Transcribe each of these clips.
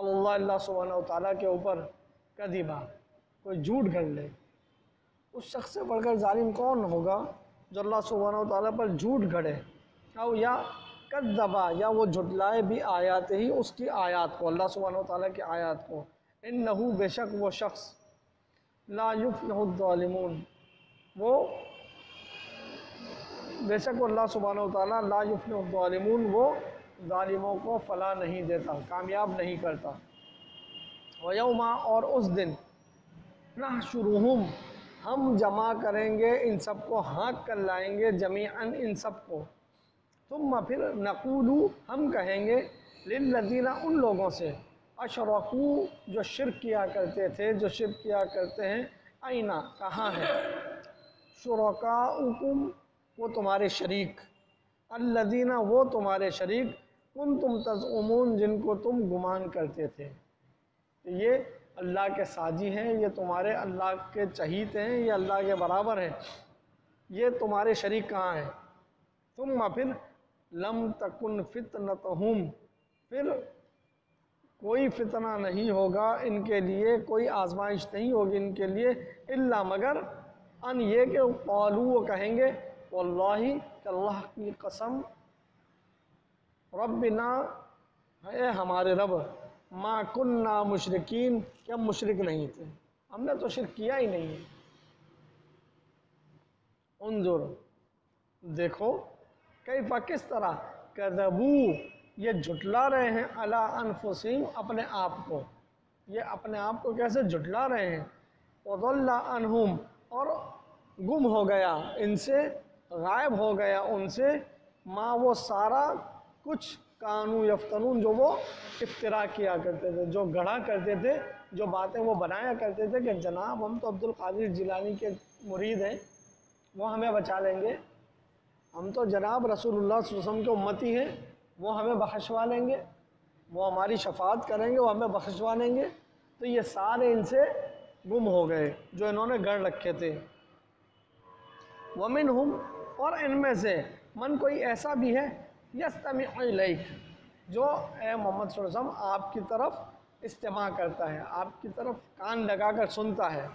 अल्लाह सुब्हानहू व तआला के ऊपर कदिबा, कोई झूठ कर ले। उस शख्स से बढ़कर जालिम कौन होगा जो अल्लाह सुब्हानहू व तआला पर झूठ गढ़े। और या कद्दबा, या वो झुटलाए भी आयात ही, उसकी आयत को, अल्लाह सुब्हानहू व तआला की आयत को। इन्नहु, बेशक वो शख्स, ला युफ्लिहु ज़ालिमून, वो बेशक अल्लाह सुब्हानहू व तआला ला युफ्लिहु ज़ालिमून, वो ज़ालिमों को फला नहीं देता, कामयाब नहीं करता। व यौमा, और उस दिन, नहशुरुहुम, हम जमा करेंगे इन सब को, हाँक कर लाएंगे जमीअन इन सब को। तुम फिर नक़ूलू, हम कहेंगे, लिल्लज़ीना, उन लोगों से, अशरकू, जो शिर्क किया करते थे, जो शिर्क किया करते हैं, आइना, कहाँ है, शुरकाउकुम, वो तुम्हारे शरीक, अल्लज़ीना, वो तुम्हारे शरीक, कुंतुम तज़उमून, जिनको तुम गुमान करते थे। तो ये अल्लाह के साजी हैं, ये तुम्हारे अल्लाह के चहीते हैं, ये अल्लाह के बराबर हैं, ये तुम्हारे शरीक कहाँ हैं। तुम फिर लम तकुन फितनतहुम, फिर कोई फितना नहीं होगा इनके लिए, कोई आजमाइश नहीं होगी इनके लिए, इल्ला, मगर, अन ये कि क़ालू, वो कहेंगे, वल्लाही, अल्लाह की कसम, रब्बिना, है हमारे रब, मा कुन्ना मुशरिकीन, कि हम मुशरिक नहीं थे, हमने तो शिर्क किया ही नहीं है। उन्जुर, देखो, कैफ़ा, किस तरह, कज़बू, ये झुटला रहे हैं, अला अनफुसिहिम, अपने आप को, ये अपने आप को कैसे झुटला रहे हैं। वज़ल्ला अनहुम, और गुम हो गया इनसे, गायब हो गया उनसे, माँ, वो सारा कुछ, कानू यफ्तरून, जो वो इफ्तिरा किया करते थे, जो गढ़ा करते थे, जो बातें वो बनाया करते थे कि जनाब हम तो अब्दुल कादिर जिलानी के मुरीद हैं, वो हमें बचा लेंगे, हम तो जनाब रसूलुल्लाह सल्लल्लाहु अलैहि वसल्लम के उम्मती हैं, वो हमें बख्शवा लेंगे, वो हमारी शफाअत करेंगे, वो हमें बख्शवा लेंगे। तो ये सारे इनसे गुम हो गए जो इन्होंने गढ़ रखे थे। वमिनहुम, और इनमें से, मन, कोई ऐसा भी है, यस्तमिउ इलैक, जो ए मोहम्मद सल्लल्लाहु अलैहि वसल्लम आपकी तरफ इस्तिमा करता है, आपकी तरफ कान लगाकर सुनता है।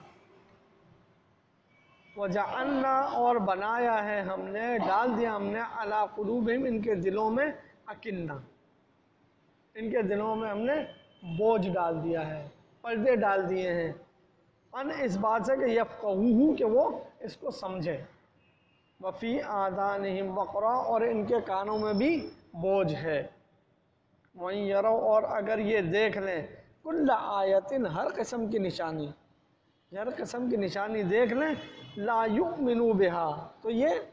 वजअलना, और बनाया है हमने, डाल दिया हमने, अला कुलूबिहिम, इनके दिलों में, अकिन्ना, इनके दिलों में हमने बोझ डाल दिया है, पर्दे डाल दिए हैं, अन, इस बात से कि यफ़क़हूहु, कि वो इसको समझे। वफ़ी आज़ानिहिम वक़रा, और इनके कानों में भी बोझ है। वहीं यरो, और अगर ये देख लें, कुल्ला आयतिन, हर किस्म की निशानी, हर किस्म की निशानी देख लें, ला युमिनु बिहा, तो ये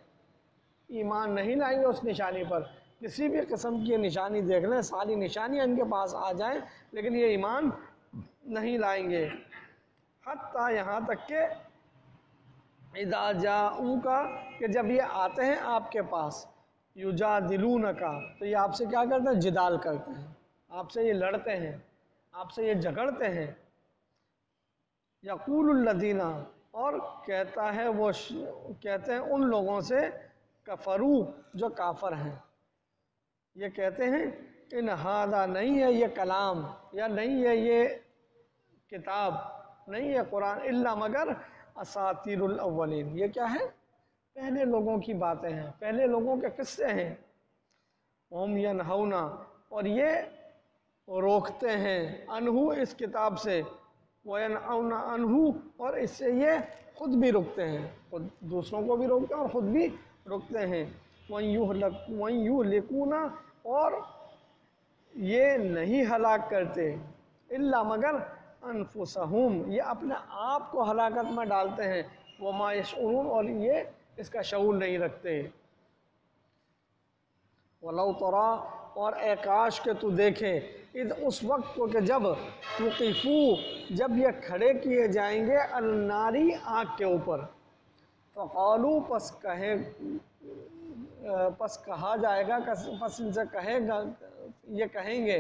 ईमान नहीं लाएंगे उस निशानी पर। किसी भी किस्म की निशानी देख लें, सारी निशानियाँ इनके पास आ जाएं, लेकिन ये ईमान नहीं लाएंगे। हत्ता, यहाँ तक के, इज़ा जाऊका, कि जब ये आते हैं आपके पास, युजादिलूनका, तो ये आपसे क्या करते हैं, जिदाल करते हैं, आपसे ये लड़ते हैं, आपसे ये झगड़ते हैं। यक़ूलुल्लज़ीना, और कहता है वो, कहते हैं उन लोगों से, कफरू, जो काफर हैं, ये कहते हैं, इन हादा, नहीं है ये कलाम, या नहीं है ये किताब, नहीं है कुरान, इल्ला, मगर, असातीरुल अव्वलीन, ये क्या है, पहले लोगों की बातें हैं, पहले लोगों के किस्से हैं। हम यनहौना, और ये रोकते हैं, अनहु, इस किताब से, वयनऔना अनहु, और इससे ये खुद भी रुकते हैं, खुद दूसरों को भी रोकते हैं और ख़ुद भी रुकते हैं। वयुहलिकूना, और ये नहीं हलाक करते, इल्ला, मगर, अनफुसहुम, ये अपने आप को हलाकत में डालते हैं, वमा यशऊरून, और ये इसका शऊर नहीं रखते। वलौ तरा, और एकाश के तू देखे, इद, उस वक्त को कि जब, वक़िफ़ू, जब ये खड़े किए जाएंगे, अन्नारी, आग के ऊपर, फ़क़ालू, पस कहा जाएगा, पस इनसे कहेगा, ये कहेंगे,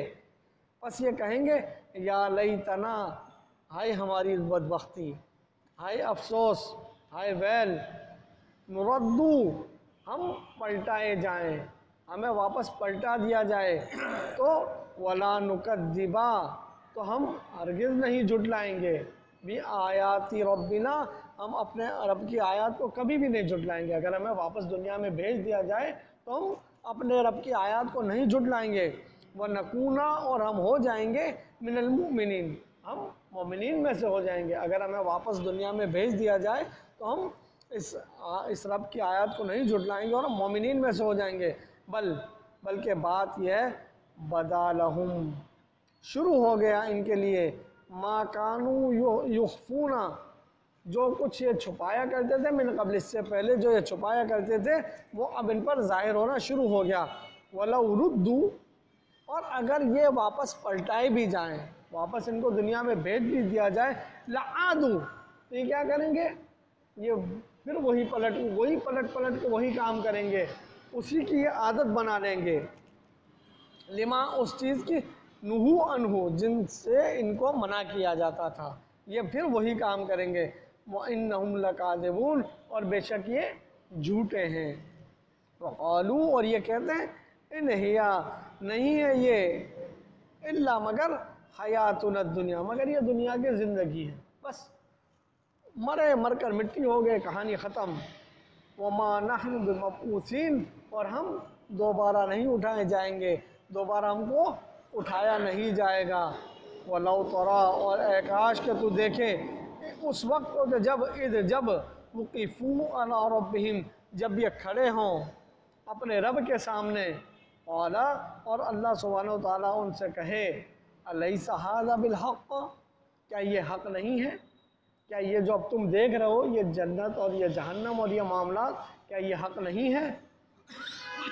पस ये कहेंगे, या लैतना, हाय हमारी बदबख्ती, हाय अफसोस, हाय वैल, नुरद्दू, हम पलटाए जाएं, हमें वापस पलटा दिया जाए, तो वला नुकद्दिबा, तो हम हरगिज़ नहीं झुटलाएंगे। भी आयाती रब्बिना, हम अपने रब की आयत को कभी भी नहीं झुटलाएंगे। अगर हमें वापस दुनिया में भेज दिया जाए तो हम अपने रब की आयत को नहीं झुटलाएंगे। व नकूना, और हम हो जाएंगे मिनल मुमिनीन, हम मोमिनीन में से हो जाएंगे। अगर हमें वापस दुनिया में भेज दिया जाए तो हम इस रब की आयत को नहीं झुटलाएंगे और हम मोमिनीन में से हो जाएंगे। बल्कि बात यह है, बदालहुम, शुरू हो गया इनके लिए, मा कानू युख्फूना, जो कुछ ये छुपाया करते थे, मिन क़ब्ल, इससे पहले जो ये छुपाया करते थे वो अब इन पर ज़ाहिर होना शुरू हो गया। वलौ रुद्दू, और अगर ये वापस पलटाए भी जाएं, वापस इनको दुनिया में भेज भी दिया जाए, लादू, तो ये क्या करेंगे, ये फिर वही पलट के वही काम करेंगे, उसी की ये आदत बना लेंगे। लिमा, उस चीज़ की, नुहू अनहू, जिनसे इनको मना किया जाता था, ये फिर वही काम करेंगे। व इन्नहुम लकादिबून, और बेशक ये झूठे हैं। वक़ालू, और ये कहते हैं, इन हिया, नहीं है ये, इल्ला, मगर हयातुन दुनिया, मगर ये दुनिया की ज़िंदगी है, बस मर कर मिट्टी हो गए, कहानी ख़त्म। वमा नहनु बिमबऊसीन, और हम दोबारा नहीं उठाए जाएंगे, दोबारा हमको उठाया नहीं जाएगा। वलौ तरा, और आकाश के तू देखे उस वक्त को जब वक़िफ़ू अला रब्बिहिम, जब ये खड़े हों अपने रब के सामने, औला, और अल्लाह सुब्हानहू व तआला उनसे कहे, अलैसा हाज़ा बिल हक़, क्या ये हक़ नहीं है? क्या ये जो अब तुम देख रहे हो, ये जन्नत और ये जहन्नम और ये मामला, क्या ये हक़ नहीं है?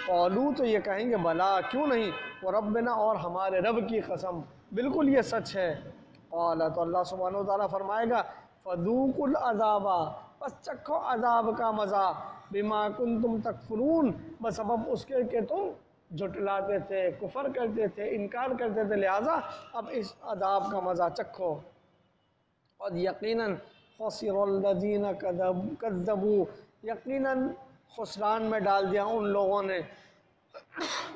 क़ालू, तो ये कहेंगे, भला, क्यों नहीं, व रब्बिना, और हमारे रब की कसम, बिल्कुल ये सच है। क़ाला, तो अल्लाह सुब्हानहू व तआला फरमाएगा, फ़ज़ूक़ुल अज़ाबा, बस चखो अज़ाब का मज़ा, बिमा कुन्तुम तकफ़ुरून, बसबब उसके कि तुम झुटलाते थे, कुफ़र करते थे, इनकार करते थे, लिहाजा अब इस अज़ाब का मज़ा चखो। और यकीनन ख़सिरल्लज़ीना कज़्ज़बू, यकीनन खुसरान में डाल दिया उन लोगों ने,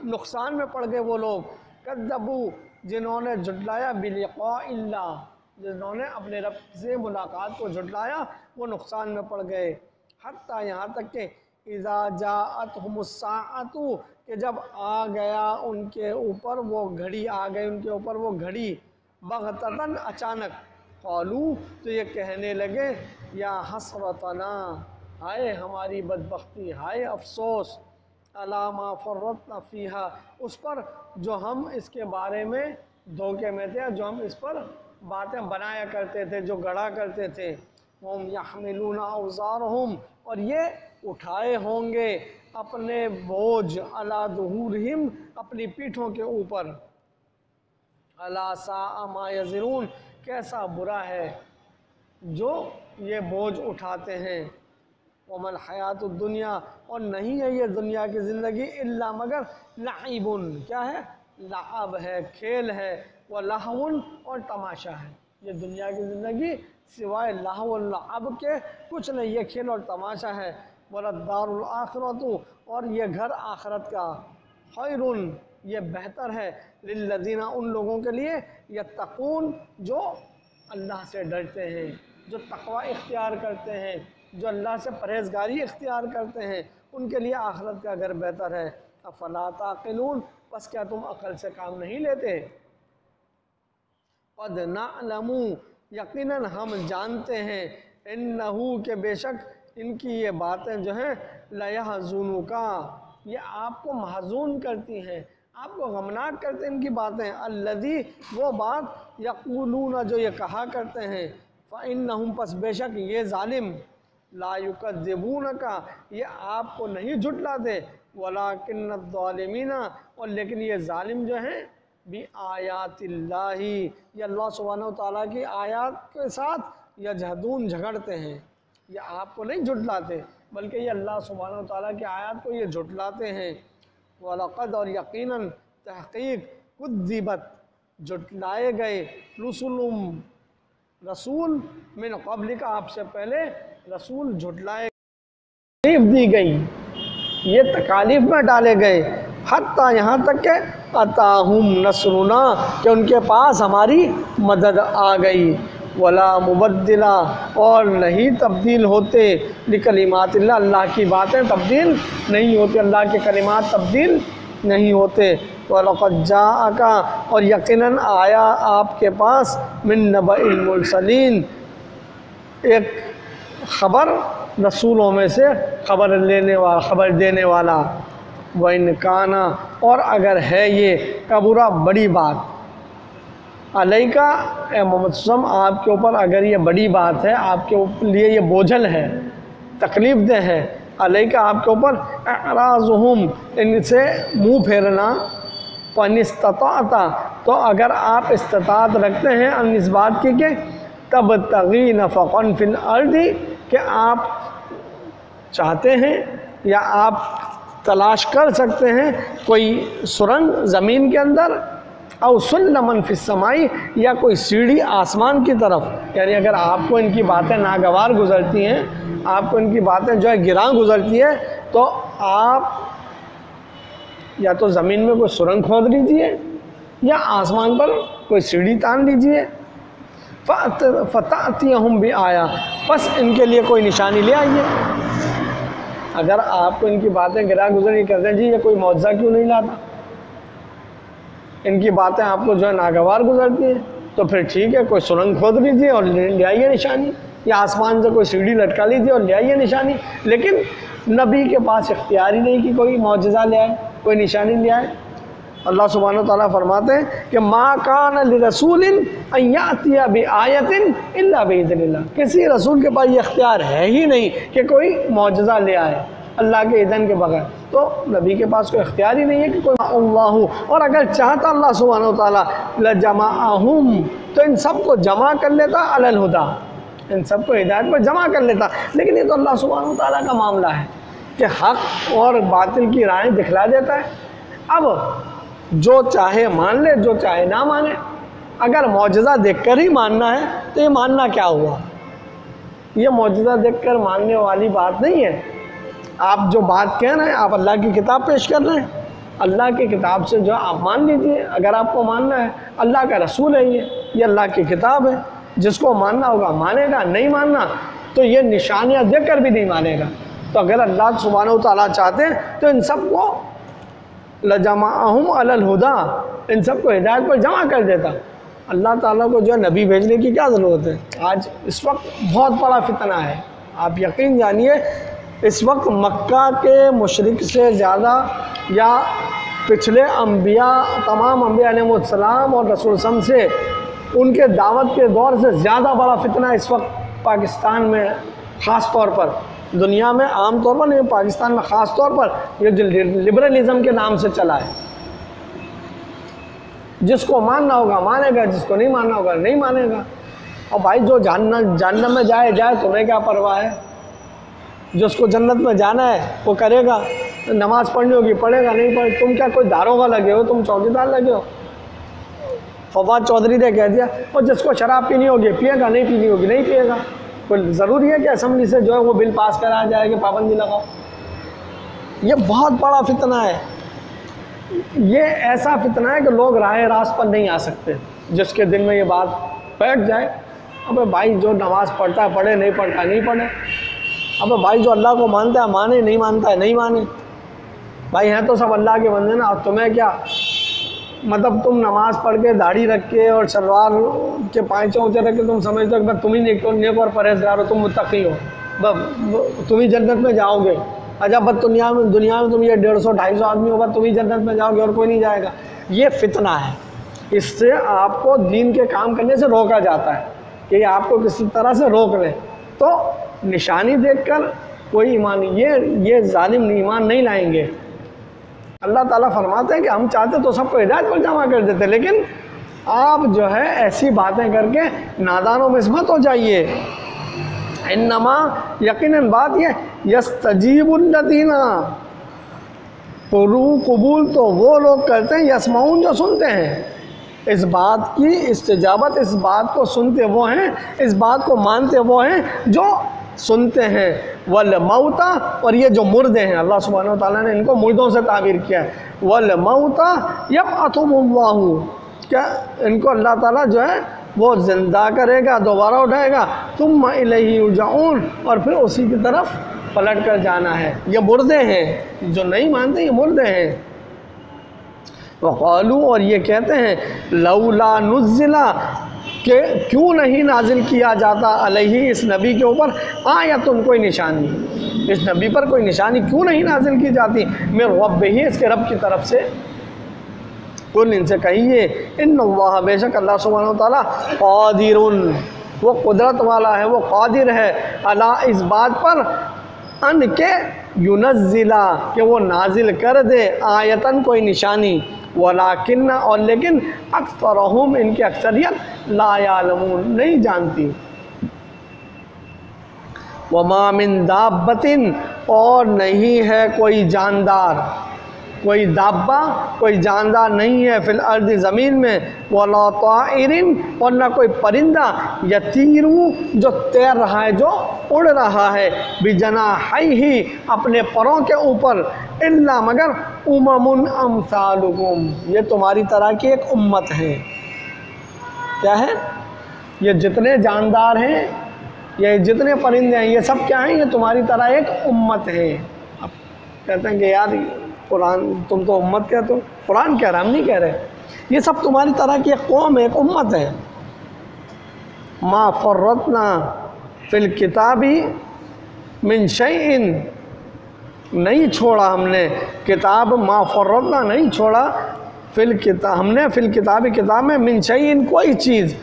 नुकसान में पड़ गए वो लोग, कज़्ज़बू, जिन्होंने झुटलाया, बिलिक़ाइल्लाह, जिन्होंने अपने रब से मुलाकात को झुटलाया, वो नुकसान में पड़ गए। हत्ता, यहाँ तक कि इज़ा जाअतहुमुस्साअतु, कि जब आ गया उनके ऊपर वो घड़ी, आ गई उनके ऊपर वो घड़ी, बग़ततन, अचानक, क़ालू, तो ये कहने लगे, या हसरतना, हाय हमारी बदबख्ती, हाय अफसोस, अला मा फ़र्रतना फ़ीहा, उस पर जो हम इसके बारे में धोखे में थे, जो हम इस पर बातें बनाया करते थे, जो गढ़ा करते थे। हम यहमिलूना औज़ारहुम, और ये उठाए होंगे अपने बोझ, अला दुहूरहिम, अपनी पीठों के ऊपर, अला साअ मा यज़िरून, कैसा बुरा है जो ये बोझ उठाते हैं। वमल हयातुद दुनिया, और नहीं है ये दुनिया की ज़िंदगी, इल्ला, मगर लाइबुन, क्या है, लाअब है, खेल है, व लहवुन, और तमाशा है। ये दुनिया की ज़िंदगी सिवाय लहव व लाअब के कुछ नहीं, ये खेल और तमाशा है। वलद्दारुल आखिरतु, और ये घर आखरत का, खैरुन, ये बेहतर है, लिल्लज़ीना, उन लोगों के लिए, यत्तक़ून, जो अल्लाह से डरते हैं, जो तक़वा इख्तियार करते हैं, जो अल्लाह से परहेज़गारी इख्तियार करते हैं, उनके लिए आखिरत का घर बेहतर है। अफ़ला ताक़िलून, बस क्या तुम अक़ल से काम नहीं लेते? क़द नअलमु, यकीनन हम जानते हैं, इन्नहु, के बेशक इनकी ये बातें जो हैं, लयहज़ुनुका, ये आपको महज़ून करती हैं, आपको गमनाक करते हैं इनकी बातें, अल्लज़ी, वो बात, यक़ूलूना, जो ये कहा करते हैं, फ़इन्नहुम, पस बेशक ये ज़ालिम, ला युकज़्ज़िबूनका, ये आपको नहीं झुटलाते, वलाकिन्नज़्ज़ालिमीना, और लेकिन ये ज़ालिम जो हैं, भी आयातिल्लाही, ये अल्लाह सुब्हानहू व तआला की आयत के साथ यजहदून, झगड़ते हैं। ये आपको नहीं झुटलाते, बल्कि ये अल्लाह सुब्हानहू व तआला की आयत को ये झुटलाते हैं। वलक़द, और यकीनन, तहक़ीक़, कुद्दिबत, झुटलाए गए, रुसुलुम, रसूल, मिन क़ब्लिका, आपसे पहले रसूल झुटलाए, तकलीफ़ दी गई, ये तकालीफ़ में डाले गए, हत्ता यहाँ तक के अताहुम नसरुना कि उनके पास हमारी मदद आ गई। वला मुबद्दिला और नहीं तब्दील होते लिकलिमातिल्लाह, अल्लाह की बातें तब्दील नहीं होती, अल्लाह के कलिमात तब्दील नहीं होते। वलक़द जाअका और यकीनन आया आपके पास मिन नबइल मुरसलीन एक ख़बर रसूलों में से खबर देने वाला। व इन काना और अगर है ये कबूरा बड़ी बात अलैका ए मोहम्मद सल्लम आपके ऊपर अगर ये बड़ी बात है, आपके लिए ये बोझल है, तकलीफ़ दे है, अलैका आपके ऊपर अराज़ुहुम इनसे मुँह फेरना, फ़निस्तताअता तो अगर आप इस्तिताअत रखते हैं अन इस बात की कि तब तगी नफ़क़न फ़िल अर्दी कि आप चाहते हैं या आप तलाश कर सकते हैं कोई सुरंग ज़मीन के अंदर, और सुल्लमन फ़िस समाई या कोई सीढ़ी आसमान की तरफ। यानी अगर आपको इनकी बातें नागवार गुज़रती हैं, आपको इनकी बातें जो है गिरां गुज़रती है, तो आप या तो ज़मीन में कोई सुरंग खोद लीजिए या आसमान पर कोई सीढ़ी तान लीजिए। फ़तअतियहुम भी आया, बस इनके लिए कोई निशानी ले आइए। अगर आपको इनकी बातें गिरा गुजरी करते हैं, जी ये कोई मौजज़ा क्यों नहीं लाता, इनकी बातें आपको जो है नागवार गुजरती हैं, तो फिर ठीक है कोई सुरंग खोद लीजिए और ले आइए निशानी, या आसमान से कोई सीढ़ी लटका लीजिए और ले आइए निशानी। लेकिन नबी के पास इख्तियार ही नहीं कि कोई मौजज़ा ले आए, कोई निशानी ले आए। अल्लाह सुब्हानहू व तआला फरमाते हैं कि मा कान लिरसूलिन अन यातिया बिआयतिन इल्ला बिइज़्निल्लाह, किसी रसूल के पास ये इख्तियार है ही नहीं कि कोई मौजज़ा ले आए अल्लाह के इज़्न के बगैर। तो नबी के पास कोई इख्तियार ही नहीं है कि कोई अल्लाहु, और अगर चाहता अल्लाह सुब्हानहू व तआला लजमाअहुम तो इन सब को जमा कर लेता अलल हुदा, इन सब को हिदायत पर जमा कर लेता। लेकिन ये तो अल्लाह सुब्हानहू व तआला का मामला है कि हक़ और बातिल की राहें दिखला देता है। अब जो चाहे मान ले, जो चाहे ना माने। अगर मौजज़ा देखकर ही मानना है तो ये मानना क्या हुआ, ये मौजज़ा देखकर मानने वाली बात नहीं है। आप जो बात कह रहे हैं, आप अल्लाह की किताब पेश कर रहे हैं, अल्लाह की किताब से जो आप मान लीजिए। अगर आपको मानना है, अल्लाह का रसूल है, ये अल्लाह की किताब है, जिसको मानना होगा मानेगा, नहीं मानना तो ये निशानियाँ देखकर भी नहीं मानेगा। तो अगर अल्लाह सुब्हानहू व तआला चाहते हैं तो इन सबको लजमाअहुम अलल हुदा, इन सब को हिदायत पर जमा कर देता। अल्लाह ताला को जो है नबी भेजने की क्या ज़रूरत है। आज इस वक्त बहुत बड़ा फितना है, आप यकीन जानिए इस वक्त मक्का के मुशरिक से ज़्यादा या पिछले अम्बिया, तमाम अम्बिया अलैहिस्सलाम और रसूल सम से उनके दावत के दौर से ज़्यादा बड़ा फितना इस वक्त पाकिस्तान में ख़ास तौर पर, दुनिया में आम तौर पर नहीं, पाकिस्तान में ख़ास तौर पर ये जो लिबरलिज़म के नाम से चला है। जिसको मानना होगा मानेगा, जिसको नहीं मानना होगा नहीं मानेगा। और भाई जो जन्नत में जाए तुम्हें क्या परवाह है, जिसको जन्नत में जाना है वो करेगा, नमाज़ पढ़नी होगी पढ़ेगा, नहीं पढ़, तुम क्या कोई दारोगा लगे हो, तुम चौकीदार लगे हो। फवाद चौधरी ने कह दिया, और जिसको शराब पीनी होगी पिएगा, नहीं पीनी होगी नहीं पिएगा। कोई ज़रूरी है कि असम्बली से जो है वो बिल पास कराया जाए कि पाबंदी लगाओ। ये बहुत बड़ा फितना है, ये ऐसा फितना है कि लोग राह रास्त पर नहीं आ सकते। जिसके दिल में ये बात बैठ जाए, अबे भाई जो नमाज़ पढ़ता है पढ़े, नहीं पढ़ता नहीं पढ़े। अबे भाई जो अल्लाह को मानता है माने, नहीं मानता है नहीं माने। भाई हैं तो सब अल्लाह के बंदे ना। और तुम्हें क्या मतलब, तुम नमाज़ पढ़ के दाढ़ी रख के और सलवार के पाँचे ऊँचे रख के तुम समझते हो कि तुम ही नेक और परहेज़गार हो, तुम मुत्तकी हो, बस तुम ही जन्नत में जाओगे। अच्छा बस दुनिया में तुम ये 150-250 आदमी होगा, तुम ही जन्नत में जाओगे और कोई नहीं जाएगा। ये फितना है, इससे आपको दीन के काम करने से रोका जाता है कि आपको किसी तरह से रोक लें। तो निशानी देखकर कोई ईमान, ये जालिम ईमान नहीं लाएंगे। अल्लाह ताला फरमाते हैं कि हम चाहते तो सबको हिदायत पर जमा कर देते, लेकिन आप जो है ऐसी बातें करके नादानों में मत हो जाइए। इन्नमा यकीनन बात यह यस्तजीबुल्लज़ीना, कबूल तो वो लोग करते हैं, यस्माउन जो सुनते हैं। इस बात की इस्तिजाबत, इस बात को सुनते वो हैं, इस बात को मानते वो हैं जो सुनते हैं, वल मौता, और ये जो मुर्दे हैं, अल्लाह सुब्हानहू व तआला ने इनको मुर्दों से ताबीर किया है, वल मौता यबअथुहुमुल्लाहु, क्या इनको अल्लाह ताला जो है वो ज़िंदा करेगा, दोबारा उठाएगा, तुम्मा इलैहि युरजऊन, और फिर उसी की तरफ पलट कर जाना है। ये मुर्दे हैं, जो नहीं मानते ये मुर्दे हैं। वक़ालू, और ये कहते हैं, लौला नुज़्ज़िला, कि क्यों नहीं नाजिल किया जाता अलैहि, इस नबी के ऊपर, आयतुन, कोई निशानी, इस नबी पर कोई निशानी क्यों नहीं नाजिल की जाती, मिर रब्बिही, इसके रब की तरफ से। कुल, इनसे कहिए, इन्नल्लाह, बेशक अल्लाह सुब्हानहू व तआला, क़ादिरुन, वो कुदरत वाला है, वो क़ादिर है, अला, इस बात पर, अन के युनज़्ज़िला, कि वो नाजिल कर दे, आयतन, कोई निशानी, वलाकिन, और लेकिन, अक्सरहुम, इनकी अक्सरियत, ला यालमून, नहीं जानती। वमा मिन दाब्बतिन, और नहीं है कोई जानदार, कोई दाब्बा, कोई जानदार नहीं है, फिल अर्द, ज़मीन में, वला ताइरिन, और ना कोई परिंदा, यतीरू, जो तैर रहा है, जो उड़ रहा है, बिजनाहिही, अपने परों के ऊपर, इल्ला, मगर, उममुन अमसालुकुम, ये तुम्हारी तरह की एक उम्मत है। क्या है? ये जितने जानदार हैं, ये जितने परिंदे हैं, ये सब क्या हैं? ये तुम्हारी तरह एक उम्मत है। अब कहते हैं कि यार कुरान, तुम तो उम्मत कहते हो, कुरान कह रहा, हम नहीं कह रहे, ये सब तुम्हारी तरह की एक कौम है, एक उम्मत है। मा फर्रतना फिल किताबी मिन शैइन, नहीं छोड़ा हमने किताब, मा फर्रतना, नहीं छोड़ा, फिल किताब, हमने फिल किताब, किताब में, मिन शैइन, कोई चीज़,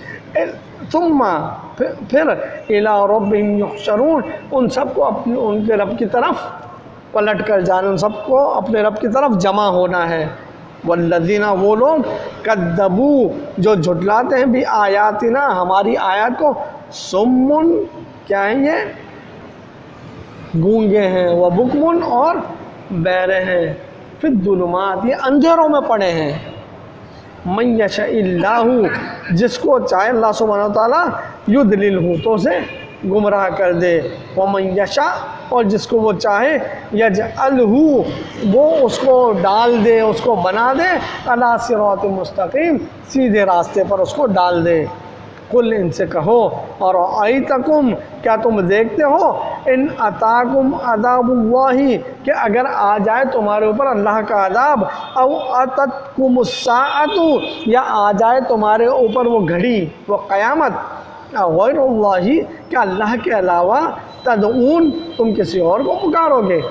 सुम्मा, फिर इला रब्बिहिम युहशरून, उन सबको अपने, उनके रब की तरफ पलट कर जाना, उन सबको अपने रब की तरफ जमा होना है। वल्लज़ीना, वो लोग, कद्दबू, जो झुटलाते हैं, भी आयातिना, हमारी आयत को, सुम्मुन, क्या है ये? गूंगे हैं, व बुकमुन, और बहरे हैं, फिर दुलुमात, ये अंधेरों में पड़े हैं। मन यशाइल्लाहु, जिसको चाहे अल्लाह सुब्हानहू व तआला, युद्लिलहु, तो उसे गुमराह कर दे, व मन यशा, और जिसको वो चाहे, यजअलहु, वो उसको डाल दे, उसको बना दे, अला सिरातिम मुस्तकीम, सीधे रास्ते पर उसको डाल दे। कुल, इनसे कहो, और आइतकुम, क्या तुम देखते हो, इन अताकुम अदाबुल्लाही, कि अगर आ जाए तुम्हारे ऊपर अल्लाह का अदाब, औ अततकुमुस्साअतु, या आ जाए तुम्हारे ऊपर वो घड़ी, वो क़यामत, गैरुल्लाही, क्या अल्लाह के अलावा, तदऊन, तुम किसी और को पुकारोगे।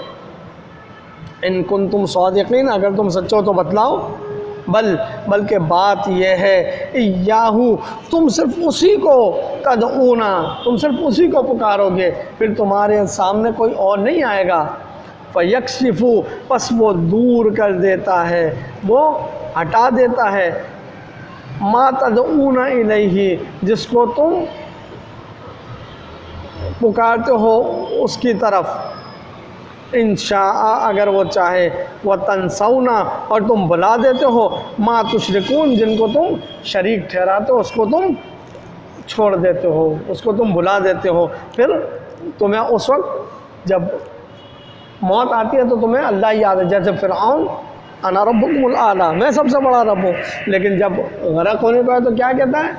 इन कुंतुम सादिकीन, अगर तुम सच्चे हो तो बतलाओ। बल्कि बात यह है, इय्याहु, तुम सिर्फ उसी को, तदऊना, तुम सिर्फ उसी को पुकारोगे, फिर तुम्हारे सामने कोई और नहीं आएगा। फयक्शिफु, बस वो दूर कर देता है, वो हटा देता है, मा तदऊना इलैहि, जिसको तुम पुकारते हो उसकी तरफ, इंशाअ, अगर वो चाहे, व तनसौना, और तुम बुला देते हो, मा तुशरिकून, जिनको तुम शरीक ठहराते हो उसको तुम छोड़ देते हो, उसको तुम बुला देते हो। फिर तुम्हें उस वक्त जब मौत आती है तो तुम्हें अल्लाह याद है, जैसे फ़िरऔन, अना रब्बुकुमुल आला, मैं सबसे बड़ा रब हूँ, लेकिन जब गरक होने पर तो क्या कहता है,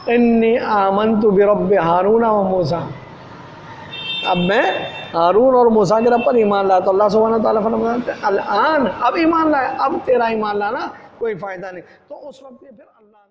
इन्नी आमनतु बिरब्बि हारून व मूसा, अब मैं हारून और मूसा के रब पर ईमान लाया। तो अल्लाह सुब्हानहू व तआला फरमाते हैं, अल आन, अब ईमान लाया, अब तेरा ईमान लाना कोई फ़ायदा नहीं। तो उस वक्त फिर अल्लाह